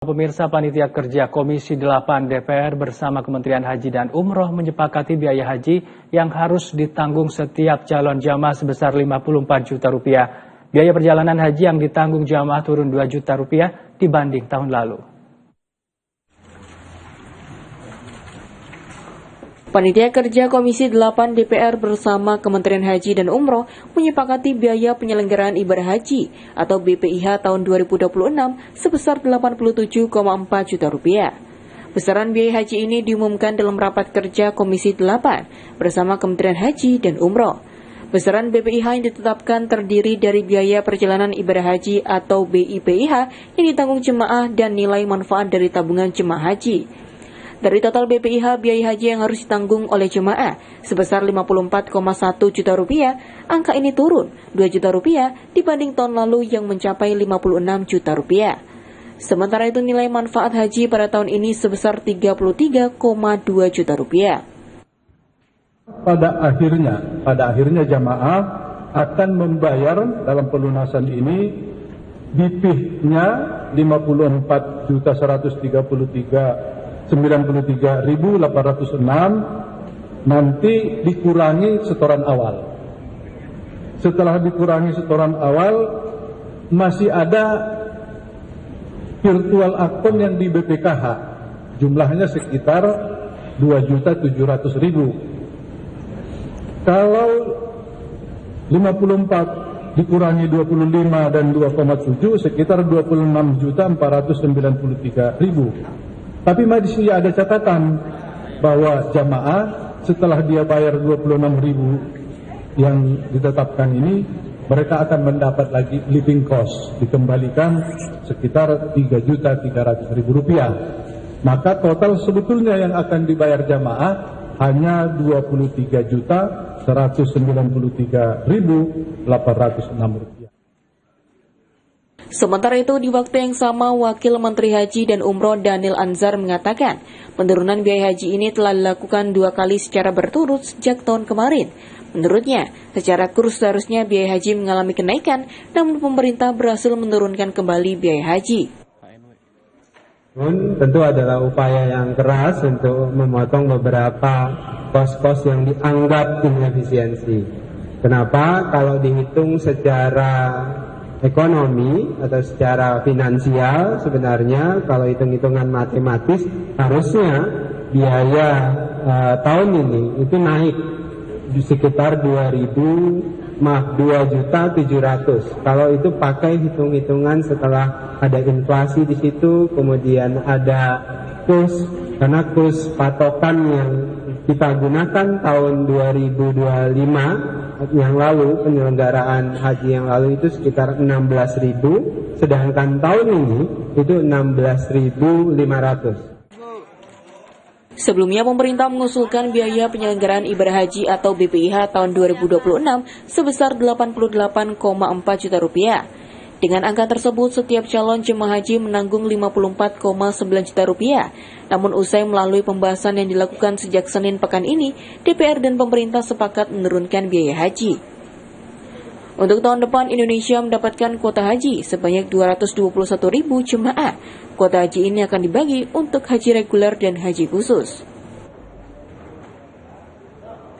Pemirsa, Panitia Kerja Komisi 8 DPR bersama Kementerian Haji dan Umroh menyepakati biaya haji yang harus ditanggung setiap calon jamaah sebesar 54 juta rupiah. Biaya perjalanan haji yang ditanggung jamaah turun 2 juta rupiah dibanding tahun lalu. Panitia Kerja Komisi 8 DPR bersama Kementerian Haji dan Umroh menyepakati biaya penyelenggaraan ibadah haji atau BPIH tahun 2026 sebesar 87,4 juta rupiah. Besaran biaya haji ini diumumkan dalam rapat kerja Komisi 8 bersama Kementerian Haji dan Umroh. Besaran BPIH yang ditetapkan terdiri dari biaya perjalanan ibadah haji atau BIPIH yang ditanggung jemaah dan nilai manfaat dari tabungan jemaah haji. Dari total BPIH, biaya haji yang harus ditanggung oleh jemaah sebesar 54,1 juta rupiah, angka ini turun 2 juta rupiah dibanding tahun lalu yang mencapai 56 juta rupiah. Sementara itu nilai manfaat haji pada tahun ini sebesar 33,2 juta rupiah. Pada akhirnya jamaah akan membayar dalam pelunasan ini BPIH-nya 54.133.93.806 nanti dikurangi setoran awal. Setelah dikurangi setoran awal, masih ada virtual akun yang di BPKH, jumlahnya sekitar 2.700.000. Kalau 54 dikurangi 25 dan 2,7 sekitar 26.493.000. Tapi masih ada catatan bahwa jamaah setelah dia bayar 26.000 yang ditetapkan ini, mereka akan mendapat lagi living cost, dikembalikan sekitar 3.300.000 rupiah. Maka total sebetulnya yang akan dibayar jamaah hanya 23.193.806 rupiah. Sementara itu, di waktu yang sama, Wakil Menteri Haji dan Umroh Daniel Anzar mengatakan penurunan biaya haji ini telah dilakukan 2 kali secara berturut sejak tahun kemarin. Menurutnya, secara kurs seharusnya biaya haji mengalami kenaikan, namun pemerintah berhasil menurunkan kembali biaya haji. Tentu adalah upaya yang keras untuk memotong beberapa kos-kos yang dianggap inefisiensi. Kenapa? Kalau dihitung secara ekonomi atau secara finansial, sebenarnya kalau hitung-hitungan matematis harusnya biaya tahun ini itu naik di sekitar 2.700.000. Kalau itu pakai hitung-hitungan setelah ada inflasi di situ, kemudian ada kurs, karena kurs patokan yang kita gunakan tahun 2025 yang lalu, penyelenggaraan haji yang lalu itu sekitar 16.000, sedangkan tahun ini itu 16.500. Sebelumnya, pemerintah mengusulkan biaya penyelenggaraan ibadah haji atau BPIH tahun 2026 sebesar 88,4 juta rupiah. Dengan angka tersebut, setiap calon jemaah haji menanggung 54,9 juta rupiah. Namun usai melalui pembahasan yang dilakukan sejak Senin pekan ini, DPR dan pemerintah sepakat menurunkan biaya haji. Untuk tahun depan, Indonesia mendapatkan kuota haji sebanyak 221.000 jemaah. Kuota haji ini akan dibagi untuk haji reguler dan haji khusus.